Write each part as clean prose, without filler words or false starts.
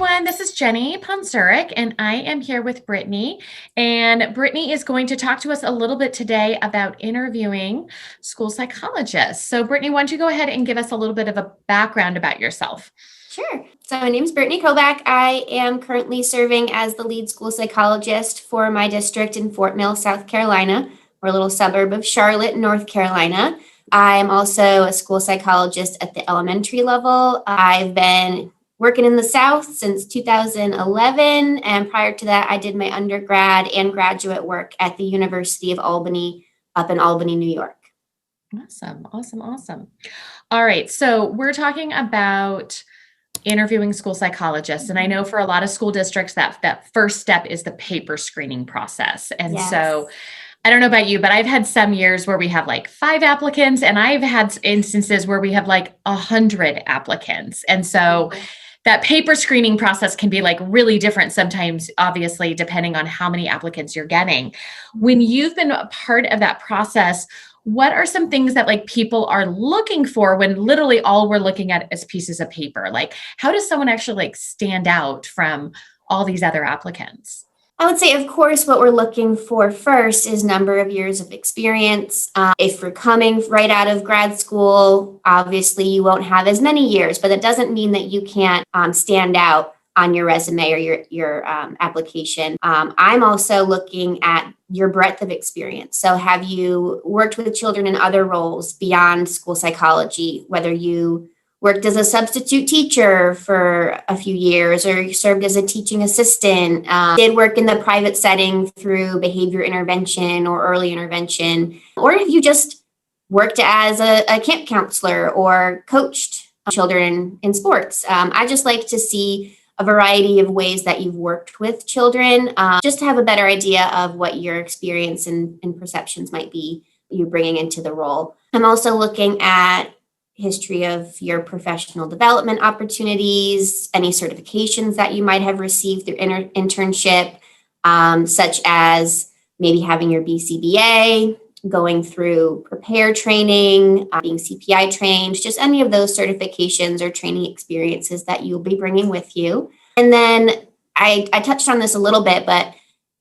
everyone. This is Jenny Ponzuric, and I am here with Brittany. And Brittany is going to talk to us a little bit today about interviewing school psychologists. So, Brittany, why don't you go ahead and give us a little bit of a background about yourself? Sure. So my name is Brittany Koback. I am currently serving as the lead school psychologist for my district in Fort Mill, South Carolina, or a little suburb of Charlotte, North Carolina. I'm also a school psychologist at the elementary level. I've been working in the South since 2011, and prior to that, I did my undergrad and graduate work at the University of Albany up in Albany, New York. Awesome. All right, so we're talking about interviewing school psychologists. And I know for a lot of school districts, that first step is the paper screening process. And Yes. So I don't know about you, but I've had some years where we have like 5 applicants, and I've had instances where we have like 100 applicants. And so that paper screening process can be like really different sometimes, obviously, depending on how many applicants you're getting. When you've been a part of that process, what are some things that like people are looking for when literally all we're looking at is pieces of paper? Like, how does someone actually like stand out from all these other applicants? I would say, of course, what we're looking for first is number of years of experience. If you're coming right out of grad school, obviously you won't have as many years, but it doesn't mean that you can't stand out on your resume or your application. I'm also looking at your breadth of experience. So have you worked with children in other roles beyond school psychology, whether you worked as a substitute teacher for a few years, or you served as a teaching assistant, did work in the private setting through behavior intervention or early intervention, or if you just worked as a camp counselor or coached children in sports. I just like to see a variety of ways that you've worked with children, just to have a better idea of what your experience and perceptions might be you bringing into the role. I'm also looking at history of your professional development opportunities, any certifications that you might have received through internship, such as maybe having your BCBA, going through prepare training, being CPI trained, just any of those certifications or training experiences that you'll be bringing with you. And then I touched on this a little bit, but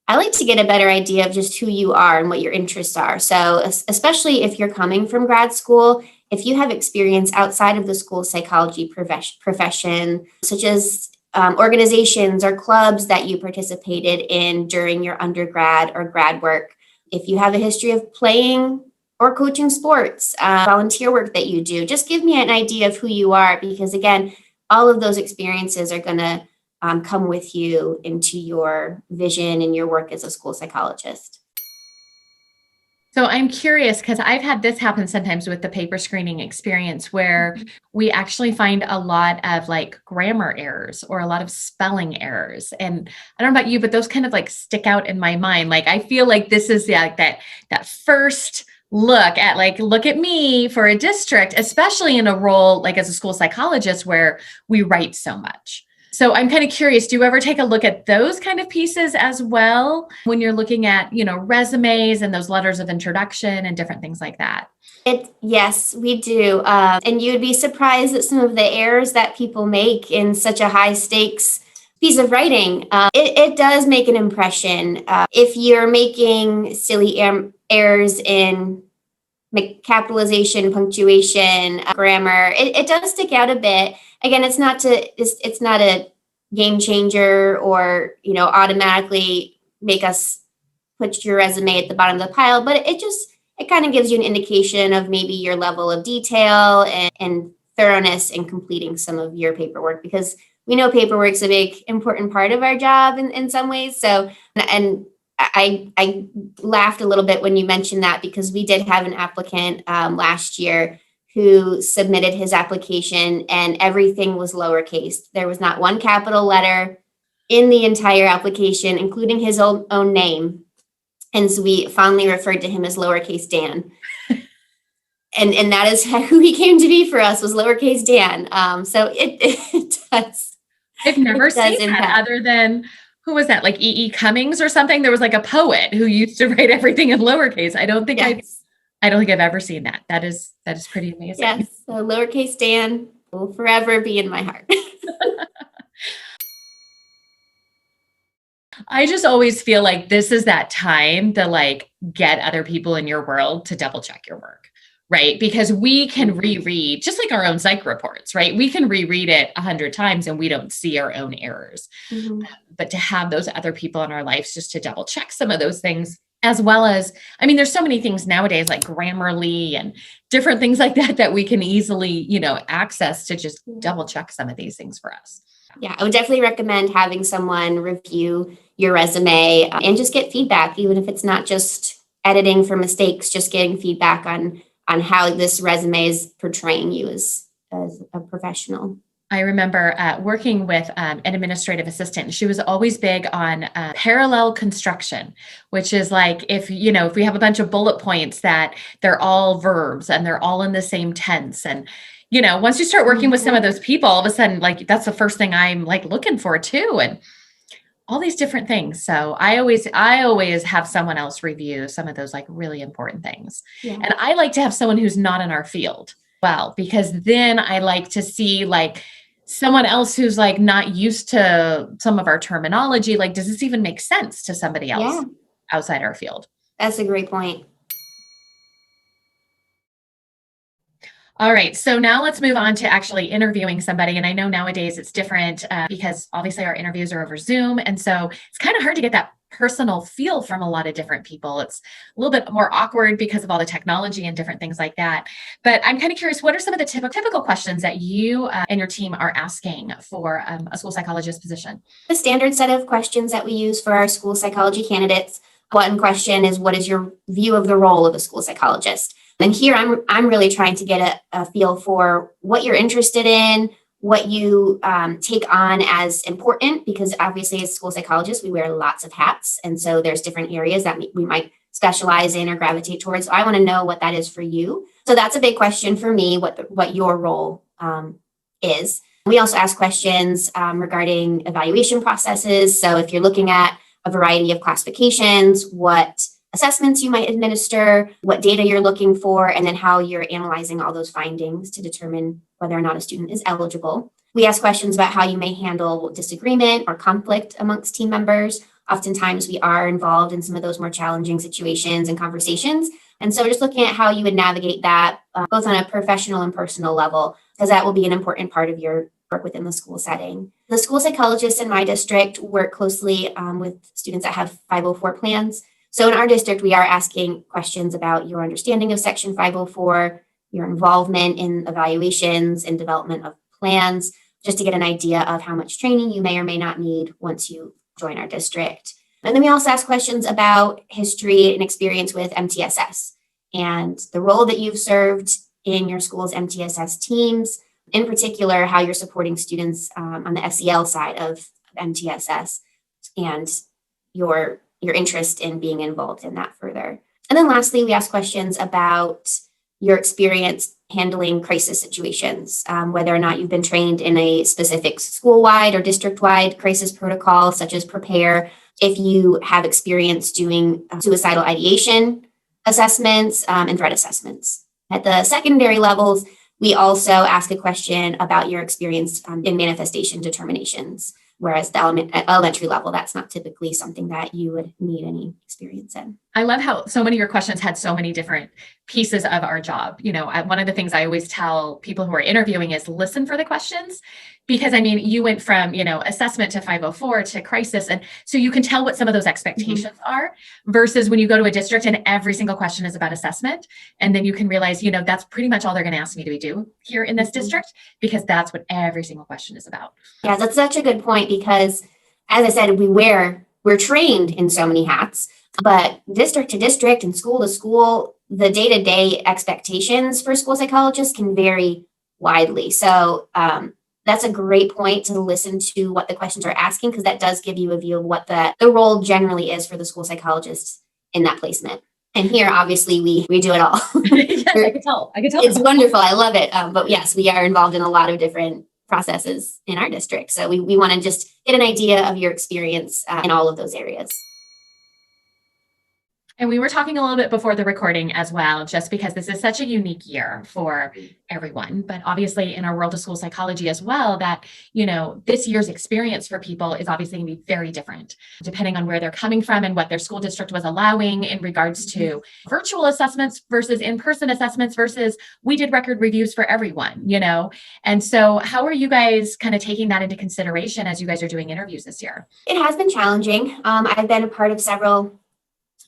I like to get a better idea of just who you are and what your interests are. So especially if you're coming from grad school, if you have experience outside of the school psychology profession, such as organizations or clubs that you participated in during your undergrad or grad work, if you have a history of playing or coaching sports, volunteer work that you do, just give me an idea of who you are, because again, all of those experiences are going to come with you into your vision and your work as a school psychologist. So I'm curious, because I've had this happen sometimes with the paper screening experience, where we actually find a lot of like grammar errors or a lot of spelling errors. And I don't know about you, but those kind of like stick out in my mind. Like, I feel like this is like that first look at me for a district, especially in a role like as a school psychologist where we write so much. So I'm kind of curious, do you ever take a look at those kind of pieces as well when you're looking at, resumes and those letters of introduction and different things like that? Yes, we do. And you'd be surprised at some of the errors that people make in such a high stakes piece of writing. It does make an impression. If you're making silly errors in capitalization, punctuation, grammar, it does stick out a bit. Again, it's not a game changer or, automatically make us put your resume at the bottom of the pile, but it kind of gives you an indication of maybe your level of detail and thoroughness in completing some of your paperwork, because we know paperwork's a big important part of our job in some ways. So, and I laughed a little bit when you mentioned that, because we did have an applicant last year who submitted his application and everything was lowercase. There was not one capital letter in the entire application, including his own name. And so we fondly referred to him as lowercase Dan. And that is who he came to be for us, was lowercase Dan. So it does. I've never seen that other than, who was that? Like E.E. Cummings or something? There was like a poet who used to write everything in lowercase. I don't think I've ever seen that. That is pretty amazing. Yes. So lowercase Dan will forever be in my heart. I just always feel like this is that time to like get other people in your world to double check your work, right? Because we can reread, just like our own psych reports, right? We can reread it 100 times and we don't see our own errors. Mhm. But to have those other people in our lives just to double check some of those things, as well as, I mean, there's so many things nowadays like Grammarly and different things like that that we can easily, access to just double check some of these things for us. Yeah, I would definitely recommend having someone review your resume and just get feedback, even if it's not just editing for mistakes, just getting feedback on how this resume is portraying you as a professional. I remember working with an administrative assistant. She was always big on parallel construction, which is like if we have a bunch of bullet points that they're all verbs and they're all in the same tense. And, once you start working with some of those people, all of a sudden, like that's the first thing I'm like looking for too. And all these different things. So I always have someone else review some of those like really important things. Yeah. And I like to have someone who's not in our field. Well, because then I like to see like someone else who's like not used to some of our terminology. Like, does this even make sense to somebody else outside our field? That's a great point. All right. So now let's move on to actually interviewing somebody. And I know nowadays it's different because obviously our interviews are over Zoom. And so it's kind of hard to get that personal feel from a lot of different people. It's a little bit more awkward because of all the technology and different things like that. But I'm kind of curious, what are some of the typical questions that you and your team are asking for a school psychologist position? The standard set of questions that we use for our school psychology candidates. One question is, what is your view of the role of a school psychologist? And here I'm really trying to get a feel for what you're interested in, what you take on as important, because obviously as school psychologists, we wear lots of hats. And so there's different areas that we might specialize in or gravitate towards. So I want to know what that is for you. So that's a big question for me, what your role is. We also ask questions regarding evaluation processes. So if you're looking at a variety of classifications, what assessments you might administer, what data you're looking for, and then how you're analyzing all those findings to determine whether or not a student is eligible. We ask questions about how you may handle disagreement or conflict amongst team members. Oftentimes we are involved in some of those more challenging situations and conversations. And so just looking at how you would navigate that, both on a professional and personal level, because that will be an important part of your work within the school setting. The school psychologists in my district work closely with students that have 504 plans. So in our district, we are asking questions about your understanding of Section 504, your involvement in evaluations and development of plans, just to get an idea of how much training you may or may not need once you join our district. And then we also ask questions about history and experience with MTSS and the role that you've served in your school's MTSS teams, in particular, how you're supporting students on the SEL side of MTSS and your interest in being involved in that further. And then lastly, we ask questions about your experience handling crisis situations, whether or not you've been trained in a specific school-wide or district-wide crisis protocol, such as PREPARE, if you have experience doing suicidal ideation assessments and threat assessments. At the secondary levels, we also ask a question about your experience in manifestation determinations. Whereas the elementary level, that's not typically something that you would need any experience in. I love how so many of your questions had so many different pieces of our job. One of the things I always tell people who are interviewing is listen for the questions, because I mean, you went from, assessment to 504 to crisis. And so you can tell what some of those expectations are versus when you go to a district and every single question is about assessment. And then you can realize, that's pretty much all they're going to ask me to do here in this district, because that's what every single question is about. Yeah, that's such a good point, because as I said, we're trained in so many hats, but district to district and school to school, the day-to-day expectations for school psychologists can vary widely. So that's a great point to listen to what the questions are asking, because that does give you a view of what the role generally is for the school psychologists in that placement. And here, obviously, we do it all. Yes, I could tell. It's wonderful. I love it. But yes, we are involved in a lot of different processes in our district. So we want to just get an idea of your experience in all of those areas. And we were talking a little bit before the recording as well, just because this is such a unique year for everyone, but obviously in our world of school psychology as well, that, this year's experience for people is obviously going to be very different, depending on where they're coming from and what their school district was allowing in regards to virtual assessments versus in-person assessments versus we did record reviews for everyone. And so how are you guys kind of taking that into consideration as you guys are doing interviews this year? It has been challenging. I've been a part of several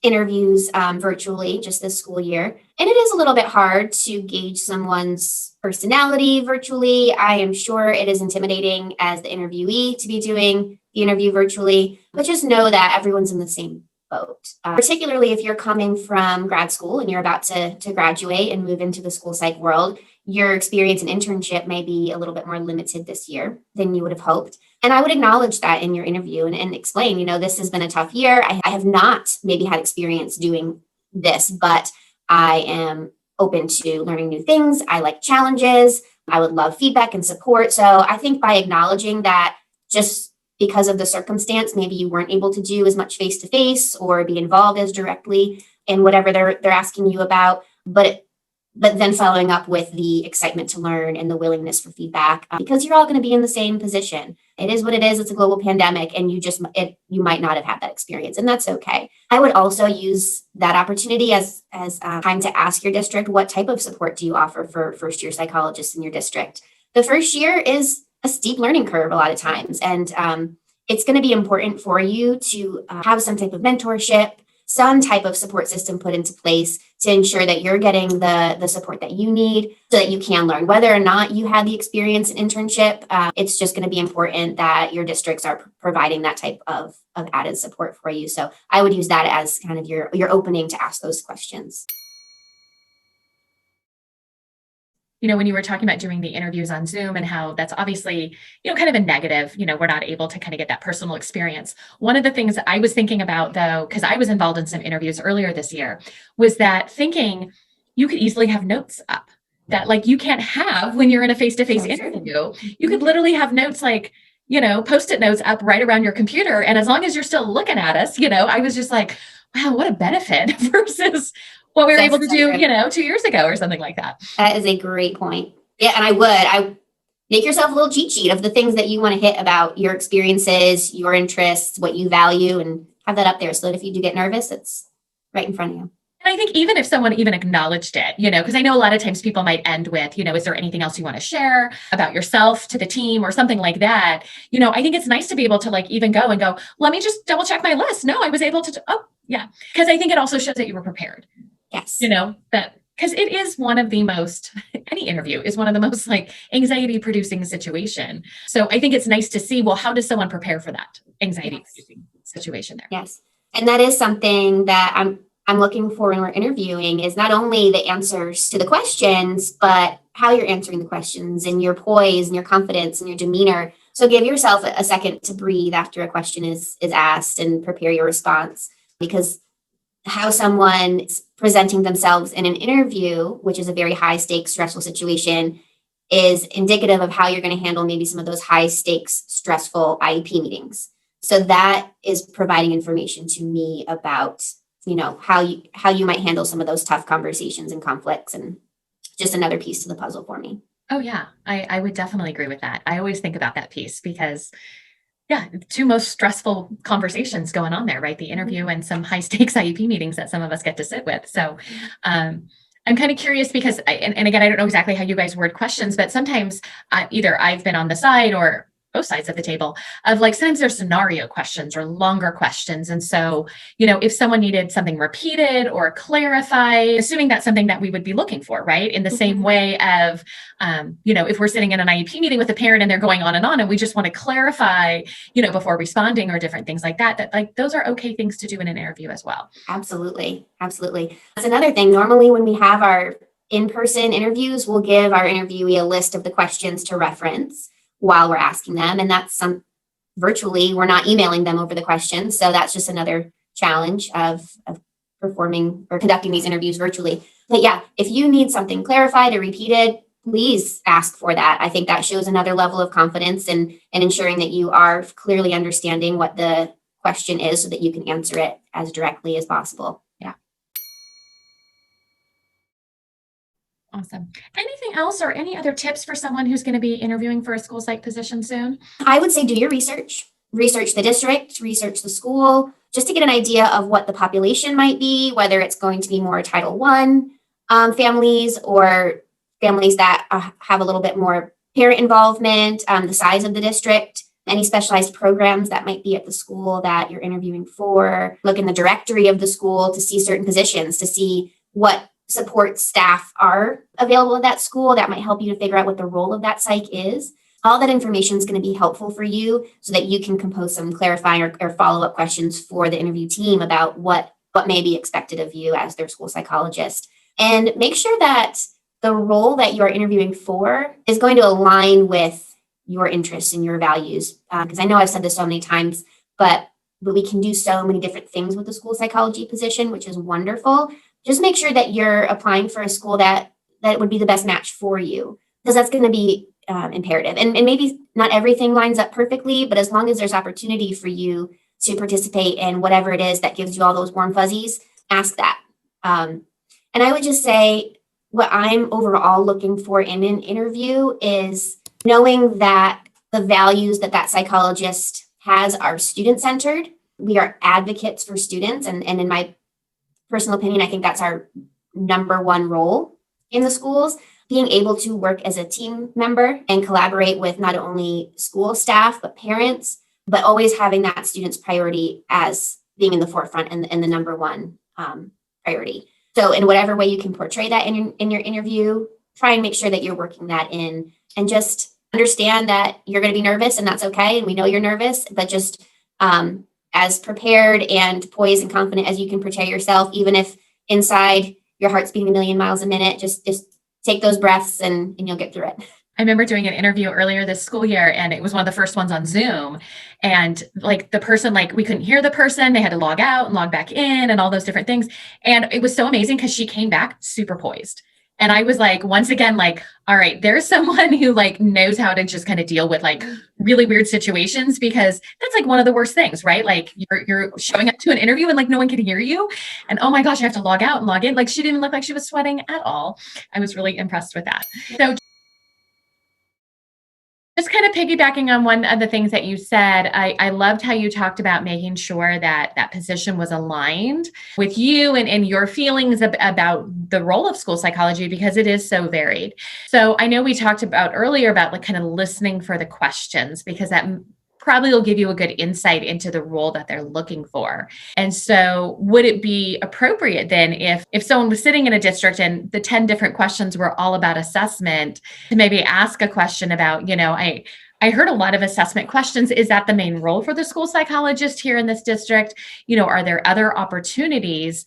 interviews virtually just this school year. And it is a little bit hard to gauge someone's personality virtually. I am sure it is intimidating as the interviewee to be doing the interview virtually, but just know that everyone's in the same boat, particularly if you're coming from grad school and you're about to graduate and move into the school psych world. Your experience and internship may be a little bit more limited this year than you would have hoped. And I would acknowledge that in your interview and explain, this has been a tough year. I have not maybe had experience doing this, but I am open to learning new things. I like challenges. I would love feedback and support. So I think by acknowledging that just because of the circumstance, maybe you weren't able to do as much face-to-face or be involved as directly in whatever they're asking you about, but then following up with the excitement to learn and the willingness for feedback, because you're all going to be in the same position. It is what it is. It's a global pandemic, and you might not have had that experience, and that's okay. I would also use that opportunity as time to ask your district, what type of support do you offer for first-year psychologists in your district? The first year is a steep learning curve a lot of times, and it's going to be important for you to have some type of mentorship, some type of support system put into place to ensure that you're getting the support that you need so that you can learn. Whether or not you had the experience in internship, it's just going to be important that your districts are providing that type of added support for you. So I would use that as kind of your opening to ask those questions. When you were talking about doing the interviews on Zoom and how that's obviously, kind of a negative, we're not able to kind of get that personal experience. One of the things I was thinking about, though, because I was involved in some interviews earlier this year, was that thinking you could easily have notes up that like you can't have when you're in a face-to-face interview. You could literally have notes like, Post-it notes up right around your computer. And as long as you're still looking at us, I was just like, wow, what a benefit versus what we were able to do, 2 years ago or something like that. That is a great point. Yeah, and I make yourself a little cheat sheet of the things that you want to hit about your experiences, your interests, what you value, and have that up there so that if you do get nervous, it's right in front of you. And I think even if someone even acknowledged it, because I know a lot of times people might end with, is there anything else you want to share about yourself to the team or something like that? I think it's nice to be able to like even go and go, let me just double check my list. No, I was able to, yeah. Because I think it also shows that you were prepared. Yes. That because it is one of the most, any interview is one of the most like anxiety producing situation. So I think it's nice to see, well, how does someone prepare for that anxiety producing situation there? Yes. And that is something that I'm looking for when we're interviewing is not only the answers to the questions, but how you're answering the questions and your poise and your confidence and your demeanor. So give yourself a second to breathe after a question is asked and prepare your response, because how someone is presenting themselves in an interview, which is a very high stakes, stressful situation, is indicative of how you're going to handle maybe some of those high stakes, stressful IEP meetings. So that is providing information to me about, how you might handle some of those tough conversations and conflicts, and just another piece to the puzzle for me. Oh yeah, I would definitely agree with that. I always think about that piece because two most stressful conversations going on there, right? The interview and some high stakes IEP meetings that some of us get to sit with. So I'm kind of curious because, and again, I don't know exactly how you guys word questions, but sometimes either I've been on the side or both sides of the table of like, sometimes there's scenario questions or longer questions. And so, if someone needed something repeated or clarified, assuming that's something that we would be looking for, right? In the same way of, if we're sitting in an IEP meeting with a parent and they're going on and we just want to clarify, before responding or different things like that like those are okay things to do in an interview as well. Absolutely. Absolutely. That's another thing. Normally when we have our in-person interviews, we'll give our interviewee a list of the questions to reference while we're asking them. And that's virtually, we're not emailing them over the questions. So that's just another challenge of performing or conducting these interviews virtually. But yeah, if you need something clarified or repeated, please ask for that. I think that shows another level of confidence and ensuring that you are clearly understanding what the question is so that you can answer it as directly as possible. Yeah. Awesome. Anything else or any other tips for someone who's going to be interviewing for a school psych position soon? I would say do your research, research the district, research the school, just to get an idea of what the population might be, whether it's going to be more Title One families or families that have a little bit more parent involvement, the size of the district, any specialized programs that might be at the school that you're interviewing for. Look in the directory of the school to see certain positions, to see what support staff are available at that school. That might help you to figure out what the role of that psych is. All that information is going to be helpful for you so that you can compose some clarifying or follow-up questions for the interview team about what may be expected of you as their school psychologist. And make sure that the role that you are interviewing for is going to align with your interests and your values. Because I know I've said this so many times, but we can do so many different things with the school psychology position, which is wonderful. Just make sure that you're applying for a school that would be the best match for you, because that's going to be imperative. And maybe not everything lines up perfectly, but as long as there's opportunity for you to participate in whatever it is that gives you all those warm fuzzies, ask that. And I would just say what I'm overall looking for in an interview is knowing that the values that psychologist has are student-centered. We are advocates for students. And in my personal opinion, I think that's our number one role in the schools, being able to work as a team member and collaborate with not only school staff, but parents, but always having that student's priority as being in the forefront and the number one priority. So in whatever way you can portray that in your interview, try and make sure that you're working that in, and just understand that you're going to be nervous, and that's okay. And we know you're nervous, but just as prepared and poised and confident as you can portray yourself, even if inside your heart's beating a million miles a minute, just take those breaths and you'll get through it. I remember doing an interview earlier this school year, and it was one of the first ones on Zoom. And like the person, like we couldn't hear the person, they had to log out and log back in and all those different things. And it was so amazing because she came back super poised. And I was like, once again, like, all right, there's someone who like knows how to just kind of deal with like really weird situations, because that's like one of the worst things, right? Like you're showing up to an interview and like no one can hear you. And oh my gosh, I have to log out and log in. Like she didn't even look like she was sweating at all. I was really impressed with that. So just kind of piggybacking on one of the things that you said, I loved how you talked about making sure that that position was aligned with you and your feelings about the role of school psychology, because it is so varied. So I know we talked about earlier about like kind of listening for the questions, because that probably will give you a good insight into the role that they're looking for. And so would it be appropriate then if someone was sitting in a district and the 10 different questions were all about assessment, to maybe ask a question about, I heard a lot of assessment questions. Is that the main role for the school psychologist here in this district? Are there other opportunities?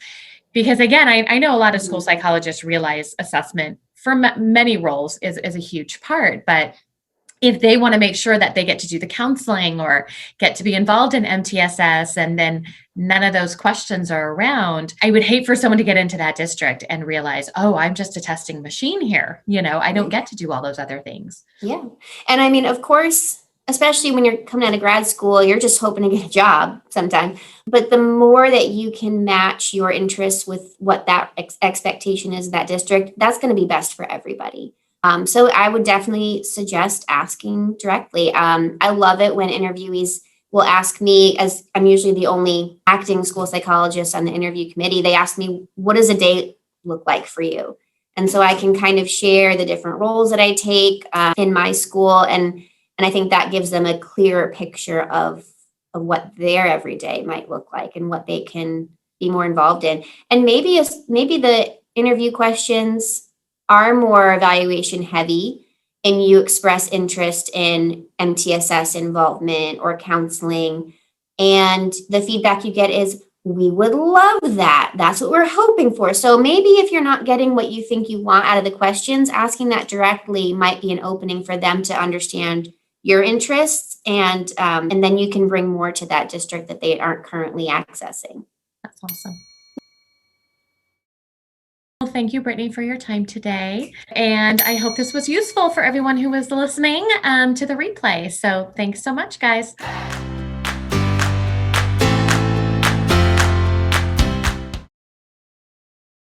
Because again, I know a lot of school psychologists realize assessment for many roles is a huge part, but if they want to make sure that they get to do the counseling or get to be involved in MTSS, and then none of those questions are around, I would hate for someone to get into that district and realize, oh, I'm just a testing machine here. I don't get to do all those other things. Yeah. And I mean, of course, especially when you're coming out of grad school, you're just hoping to get a job sometime. But the more that you can match your interests with what that expectation is of that district, that's going to be best for everybody. So I would definitely suggest asking directly. I love it when interviewees will ask me, as I'm usually the only acting school psychologist on the interview committee, they ask me, what does a day look like for you? And so I can kind of share the different roles that I take in my school. And I think that gives them a clearer picture of what their everyday might look like and what they can be more involved in. And maybe the interview questions are more evaluation heavy and you express interest in MTSS involvement or counseling, and the feedback you get is, we would love that. That's what we're hoping for. So maybe if you're not getting what you think you want out of the questions, asking that directly might be an opening for them to understand your interests, and then you can bring more to that district that they aren't currently accessing. That's awesome. Well, thank you, Brittany, for your time today. And I hope this was useful for everyone who was listening to the replay. So thanks so much, guys.